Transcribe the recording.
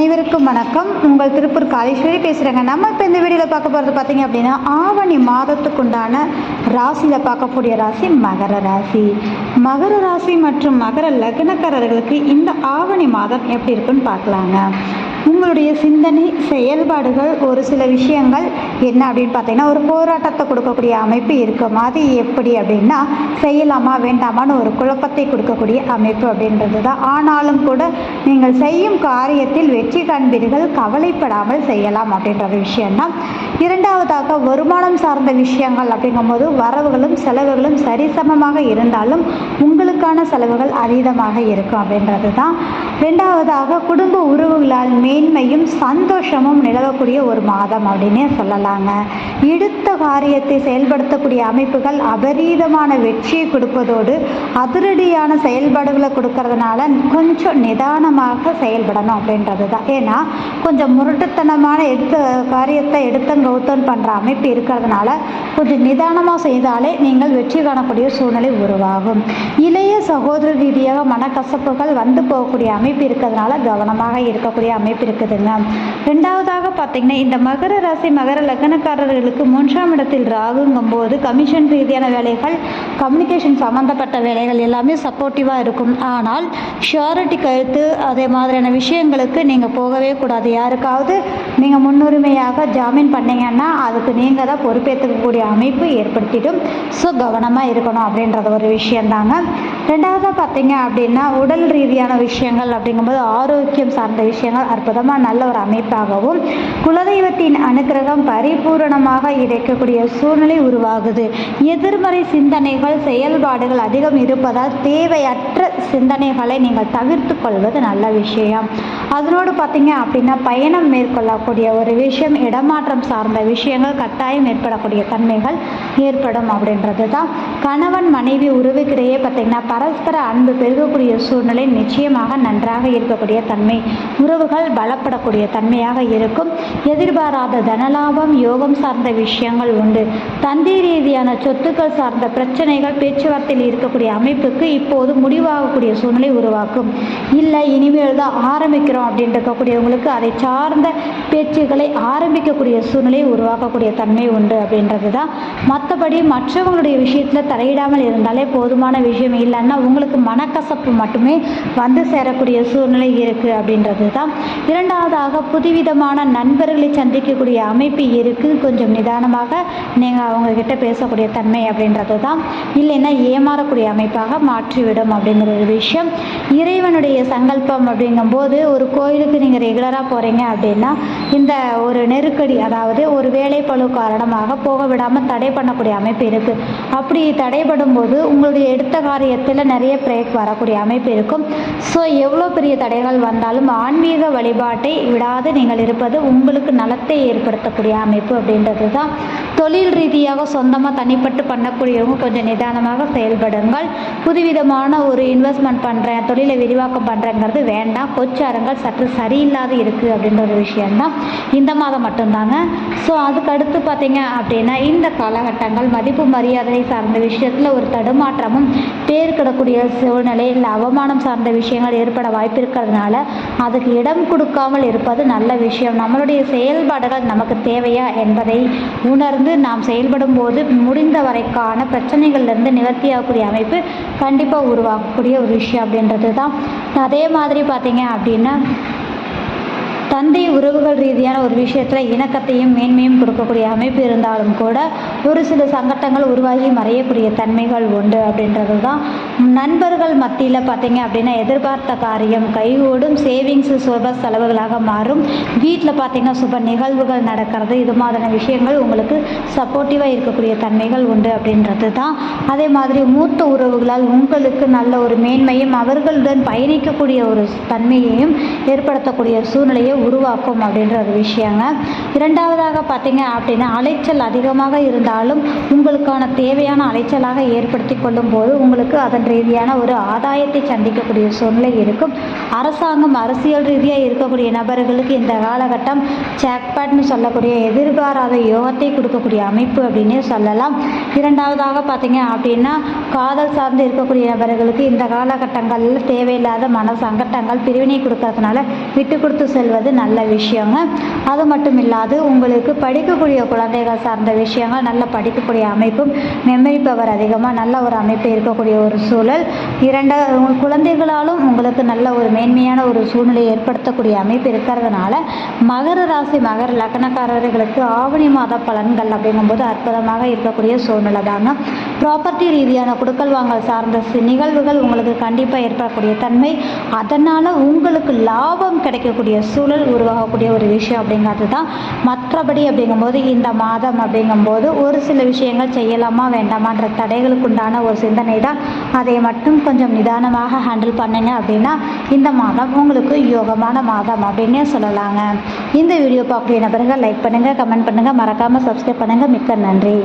அனைவருக்கும் வணக்கம். உங்கள் திருப்பூர் காளீஸ்வரி பேசுகிறேங்க. நம்ம இப்போ இந்த வீடியோவில் பார்க்க போகிறது பார்த்தீங்க அப்படின்னா ஆவணி மாதத்துக்குண்டான ராசியில் பார்க்கக்கூடிய ராசி மகர ராசி. மகர ராசி மற்றும் மகர லக்னக்காரர்களுக்கு இந்த ஆவணி மாதம் எப்படி இருக்குன்னு பார்க்கலாங்க. உங்களுடைய சிந்தனை செயல்பாடுகள் ஒரு சில விஷயங்கள் என்ன அப்படின்னு பார்த்தீங்கன்னா ஒரு போராட்டத்தை கொடுக்கக்கூடிய அமைப்பு இருக்கும். அது எப்படி அப்படின்னா செய்யலாமா வேண்டாமான்னு ஒரு குழப்பத்தை கொடுக்கக்கூடிய அமைப்பு அப்படின்றது தான். ஆனாலும் கூட நீங்கள் செய்யும் காரியத்தில் வெற்றி காண்பீர்கள், கவலைப்படாமல் செய்யலாம் அப்படின்ற விஷயம்தான். இரண்டாவதாக வருமானம் சார்ந்த விஷயங்கள் அப்படிங்கும்போது வரவுகளும் செலவுகளும் சரிசமமாக இருந்தாலும் உங்களுக்கான செலவுகள் அதீதமாக இருக்கும் அப்படின்றது தான். ரெண்டாவதாக குடும்ப உறவுகளால் மேன்மையும் சந்தோஷமும் நிலவக்கூடிய ஒரு மாதம் அப்படின்னே சொல்லலாங்க. எடுத்த காரியத்தை செயல்படுத்தக்கூடிய அமைப்புகள் அபரீதமான வெற்றியை கொடுப்பதோடு அதிரடியான செயல்பாடுகளை கொடுக்கறதுனால கொஞ்சம் நிதானமாக செயல்படணும் அப்படின்றது தான். ஏன்னா கொஞ்சம் முரட்டுத்தனமான காரியத்தை கௌத்தம் பண்ணுற அமைப்பு இருக்கிறதுனால கொஞ்சம் நிதானமாக செய்தாலே நீங்கள் வெற்றி காணக்கூடிய சூழ்நிலை உருவாகும். இளைய சகோதர ரீதியாக மனக்கசப்புகள் வந்து போகக்கூடிய அமைப்பு இருக்கிறதுனால கவனமாக இருக்கக்கூடிய அமைப்பு இருக்குதுங்க. ரெண்டாவதாக பார்த்தீங்கன்னா இந்த மகர ராசி மகர லக்னக்காரர்களுக்கு 3ஆம் இடத்தில் ராகுங்கும் போது கமிஷன் ரீதியான வேலைகள், கம்யூனிகேஷன் சம்மந்தப்பட்ட வேலைகள் எல்லாமே சப்போர்ட்டிவாக இருக்கும். ஆனால் ஷியூரிட்டி கழுத்து அதே மாதிரியான விஷயங்களுக்கு நீங்கள் போகவே கூடாது. யாருக்காவது நீங்கள் முன்னுரிமையாக ஜாமீன் பண்ணீங்கன்னா அதுக்கு நீங்கள் தான் பொறுப்பேற்றுக்கக்கூடிய அமைப்பு ஏற்படுத்திடும். ஸோ கவனமாக இருக்கணும் அப்படின்றது ஒரு விஷயந்தாங்க. ரெண்டாவதாக பார்த்தீங்க அப்படின்னா உடல் ரீதியான விஷயங்கள் அப்படிங்கும்போது ஆரோக்கியம் சார்ந்த விஷயங்கள் அற்புதமாக நல்ல ஒரு அமைப்பாகவும் குலதெய்வத்தின் அனுக்கிரகம் பரிபூரணமாக கிடைக்கக்கூடிய சூழ்நிலை உருவாகுது. எதிர்மறை சிந்தனைகள் செயல்பாடுகள் அதிகம் இருப்பதால் தேவையற்ற சிந்தனைகளை நீங்கள் தவிர்த்து கொள்வது நல்ல விஷயம். அதனோடு பார்த்தீங்க அப்படின்னா பயணம் மேற்கொள்ளக்கூடிய ஒரு விஷயம், இடமாற்றம் சார்ந்த விஷயங்கள் கட்டாயம் ஏற்படக்கூடிய தன்மைகள் ஏற்படும் அப்படின்றது தான். கணவன் மனைவி உறவுக்கிடையே பார்த்தீங்கன்னா பரஸ்பர அன்பு பெருகக்கூடிய சூழ்நிலை நிச்சயமாக நன்றாக இருக்கக்கூடிய தன்மை, உறவுகள் பலப்படக்கூடிய தன்மையாக இருக்கும். எதிர்பாராத தனலாபம் யோகம் சார்ந்த விஷயங்கள் உண்டு. தந்தை ரீதியான சொத்துக்கள் சார்ந்த பிரச்சனைகள் பேச்சுவார்த்தையில் இருக்கக்கூடிய அமைப்புக்கு இப்போது முடிவாகக்கூடிய சூழ்நிலை உருவாக்கும். இல்லை இனிமேல் தான் ஆரம்பிக்கிறோம் அப்படின்னு இருக்கக்கூடியவங்களுக்கு அதை சார்ந்த பேச்சுக்களை ஆரம்பிக்கக்கூடிய சூழ்நிலை உருவாக்கக்கூடிய தன்மை உண்டு அப்படின்றது தான். மற்றபடி மற்றவங்களுடைய விஷயத்தில் தலையிடாமல் இருந்தாலே போதுமான விஷயம். இல்லைன்னா உங்களுக்கு மனக்கசப்பு மட்டுமே வந்து சேரக்கூடிய சூழ்நிலை இருக்குது அப்படின்றது தான். இரண்டாவதாக புதுவிதமான நண்பர்களை சந்திக்கக்கூடிய அமைப்பு இருக்குது. கொஞ்சம் நிதானமாக நீங்கள் அவங்கக்கிட்ட பேசக்கூடிய தன்மை அப்படின்றது தான். இல்லைன்னா ஏமாறக்கூடிய அமைப்பாக மாற்றிவிடும் அப்படிங்கிற ஒரு விஷயம். இறைவனுடைய சங்கல்பம் அப்படிங்கும்போது ஒரு கோயிலுக்கு நீங்கள் ரெகுலராக போகிறீங்க அப்படின்னா இந்த ஒரு நெருக்கடி, அதாவது ஒரு வேலைப்பளு காரணமாக போக விடாமல் தடை பண்ணக்கூடிய அமைப்பு இருக்குது. அப்படி தடைப்படும் போது உங்களுடைய எடுத்த காரியத்தில் நிறைய பிரேக் வரக்கூடிய அமைப்பு இருக்கும். ஸோ எவ்வளோ பெரிய தடைகள் வந்தாலும் ஆன்மீக வழிபாட்டை விடாது நீங்கள் இருப்பது உங்களுக்கு நலத்தை ஏற்படுத்தக்கூடிய அமைப்பு அப்படின்றது தான். தொழில் ரீதியாக சொந்தமாக தனிப்பட்டு பண்ணக்கூடியவங்க கொஞ்சம் நிதானமாக செயல்படுங்கள். புதுவிதமான ஒரு இன்வெஸ்ட்மெண்ட் பண்ணுறேன், தொழிலை விரிவாக்கம் பண்ணுறேங்கிறது வேண்டாம். கொச்சாரங்கள் சற்று சரியில்லாத இருக்குது அப்படின்ற ஒரு விஷயந்தான் இந்த மாதம் மட்டும்தாங்க. ஸோ அதுக்கு அடுத்து பார்த்தீங்க அப்படின்னா இந்த காலகட்டங்கள் மதிப்பு மரியாதை சார்ந்த விஷயத்தில் ஒரு தடுமாற்றமும் பேர் கிடக்கூடிய சூழ்நிலை இல்லை அவமானம் சார்ந்த விஷயங்கள் ஏற்பட வாய்ப்பு இருக்கிறதுனால அதுக்கு இடம் கொடுக்காமல் இருப்பது நல்ல விஷயம். நம்மளுடைய செயல்பாடுகள் நமக்கு தேவையா என்பதை உணர்ந்து நாம் செயல்படும் போது முடிந்த வரைக்கான பிரச்சனைகள்லேருந்து நிவர்த்தியாகக்கூடிய அமைப்பு கண்டிப்பாக உருவாக்கக்கூடிய ஒரு விஷயம் அப்படின்றது தான். அதே மாதிரி பார்த்தீங்க அப்படின்னா தந்தை உறவுகள் ரீதியான ஒரு விஷயத்தில் இணக்கத்தையும் மேன்மையும் கொடுக்கக்கூடிய அமைப்பு இருந்தாலும் கூட ஒரு சில சங்கட்டங்கள் உருவாகி மறையக்கூடிய தன்மைகள் உண்டு அப்படின்றது தான். நண்பர்கள் மத்தியில் பார்த்தீங்க அப்படின்னா எதிர்பார்த்த காரியம் கைகூடும். சேவிங்ஸு சுப செலவுகளாக மாறும். வீட்டில் பார்த்தீங்கன்னா சுப நிகழ்வுகள் நடக்கிறது. இது மாதிரியான விஷயங்கள் உங்களுக்கு சப்போர்ட்டிவாக இருக்கக்கூடிய தன்மைகள் உண்டு அப்படின்றது தான். அதே மாதிரி மூத்த உறவுகளால் உங்களுக்கு நல்ல ஒரு மேன்மையும் அவர்களுடன் பயணிக்கக்கூடிய ஒரு தன்மையையும் ஏற்படுத்தக்கூடிய சூழ்நிலையை உருவாக்கும் அப்படின்ற ஒரு விஷயங்க. இரண்டாவதாக பார்த்தீங்க அப்படின்னா அலைச்சல் அதிகமாக இருந்தாலும் உங்களுக்கான தேவையான அலைச்சலாக ஏற்படுத்தி கொள்ளும் போது உங்களுக்கு அதன் ரீதியான ஒரு ஆதாயத்தை சந்திக்கக்கூடிய சூழ்நிலை இருக்கும். அரசாங்கம் அரசியல் ரீதியாக இருக்கக்கூடிய நபர்களுக்கு இந்த காலகட்டம் ஜாக்பாட்னு சொல்லக்கூடிய எதிர்பாராத யோகத்தை கொடுக்கக்கூடிய அமைப்பு அப்படின்னே சொல்லலாம். இரண்டாவதாக பார்த்தீங்க அப்படின்னா காதல் சார்ந்து இருக்கக்கூடிய நபர்களுக்கு இந்த காலகட்டங்களில் தேவையில்லாத மன சங்கட்டங்கள் பிரிவினை கொடுக்கறதுனால விட்டு கொடுத்து செல்வது நல்ல விஷயங்க. அது மட்டும் இல்லாது உங்களுக்கு படிக்கக்கூடிய குழந்தைகள் சார்ந்த விஷயங்கள் நல்ல படிக்கக்கூடிய அமைப்பும், மெமரி பவர் அதிகமாக நல்ல ஒரு அமைப்பு இருக்கக்கூடிய ஒரு சூழல். உங்கள் குழந்தைகளாலும் உங்களுக்கு நல்ல ஒரு மேன்மையான ஒரு சூழ்நிலை ஏற்படுத்தக்கூடிய அமைப்பு இருக்கிறதுனால மகர ராசி மகர லக்னக்காரர்களுக்கு ஆவணி மாத பலன்கள் அப்படிங்கும்போது அற்புதமாக இருக்கக்கூடிய சூழ்நிலை தாங்க. ப்ராப்பர்ட்டி ரீதியான கொடுக்கல் வாங்கல் சார்ந்த நிகழ்வுகள் உங்களுக்கு கண்டிப்பாக ஏற்படக்கூடிய தன்மை, அதனால் உங்களுக்கு லாபம் கிடைக்கக்கூடிய சூழல் உருவாகக்கூடிய ஒரு விஷயம் அப்படிங்கிறது தான். மற்றபடி அப்படிங்கும்போது இந்த மாதம் அப்படிங்கும்போது ஒரு சில விஷயங்கள் செய்யலாமா வேண்டாமான்ற தடைகளுக்கு உண்டான ஒரு சிந்தனை தான். அதை மட்டும் கொஞ்சம் நிதானமாக ஹேண்டில் பண்ணுங்க அப்படின்னா இந்த மாதம் உங்களுக்கு யோகமான மாதம் அப்படின்னே சொல்லலாங்க. இந்த வீடியோ பார்க்கக்கூடிய நபர்கள் லைக் பண்ணுங்கள், கமெண்ட் பண்ணுங்கள், மறக்காமல் சப்ஸ்கிரைப் பண்ணுங்கள். மிக்க நன்றி.